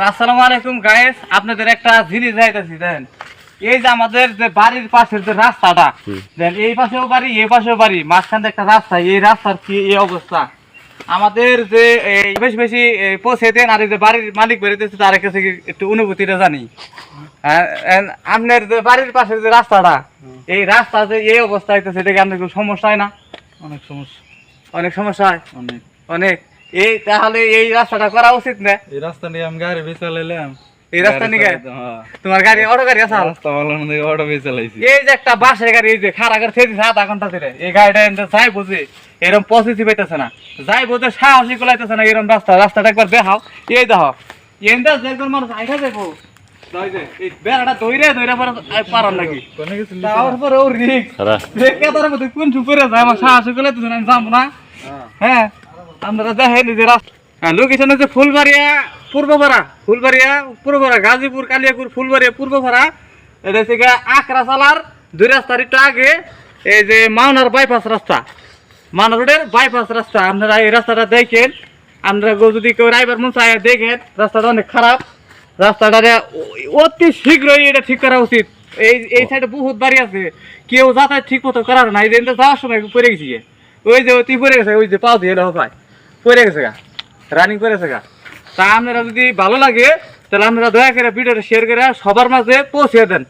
আসসালামু আলাইকুম গাইস, আপনাদের একটা জিনিস যাইতেছি দেন। এই যে আমাদের যে বাড়ির পাশের যে রাস্তাটা দেন, এই পাশেও বাড়ি এই পাশেও বাড়ি, মাঝখানে একটা রাস্তা, এই রাস্তার কি এই অবস্থা। আমাদের যে এই বেশি বেশি পৌঁছে দেন, আর এই যে বাড়ির মালিক বেরোতেছে তার কাছে কি একটু অনুভূতিটা জানি। আপনার যে বাড়ির পাশের যে রাস্তাটা, এই রাস্তা যে এই অবস্থা হইতেছে, এটা কি আপনার কোনো সমস্যা হয় না? অনেক সমস্যা, অনেক সমস্যা হয়, অনেক। অনেক। এই তাহলে এই রাস্তাটা করা উচিত না? এই রাস্তা নিয়ে আমি গাড়ি বেয়ে চালাইলাম। এই রাস্তা নিয়ে হ্যাঁ, তোমার গাড়ি অটো গাড়ি আছে? রাস্তা ভালো না দেখে অটো বেয়ে চালাইছি। এই যে একটা বাসের গাড়ি, এই যে খাড়া করে ছেড়ে দিছে আধা ঘন্টা ধরে, এই গাড়িটা এনতে যাই বুঝে এরকম পজিটিভ পাইতেছে না, যাই বুঝে সাহসী কোলাইতেছে না এরকম রাস্তাটা একবার দেখাও। এই দেখো এনটা যে একজন মানুষ আইঠা যাবো, এই বেড়াটা ধইরে ধইরে পারার নাকি কোনে গেছিলি? তারপরে ও রিক্স দেখে তার মধ্যে কোন চুপরে যায়, আমার সাহসী কোলাইতেছে না, আমি যাবো না। হ্যাঁ, আপনারা দেখেন এই যে রাস্তা লোকেশন হচ্ছে ফুলবাড়িয়া, গাজীপুর, কালিয়াকুর, ফুলবাড়িয়া, পূর্বপাড়া। এটা হচ্ছে আকরা চালার 2 রাস্তার একটু আগে, এই যে মাওনার বাইপাস রাস্তা, মাওনা রোডের বাইপাস রাস্তা। আপনারা এই রাস্তাটা দেখেন, আপনারা যদি কেউ রাইবার মন চায় দেখেন, রাস্তাটা অনেক খারাপ। রাস্তাটা অতি শীঘ্রই এটা ঠিক করা উচিত। এই সাইডে বহুত বাড়ি আছে, কেউ যাতায়াত ঠিক মতো করার না। এই যে যাওয়ার সময় পড়ে গেছি, ওই যে অতি পড়ে গেছে, ওই যে পাও দিয়ে ভাই পড়ে গেছে গা, রানিং করেছে গা। তা আপনারা যদি ভালো লাগে তাহলে আপনারা দয়া করে ভিডিওটা শেয়ার করে সবার মাঝে পৌঁছে দেন।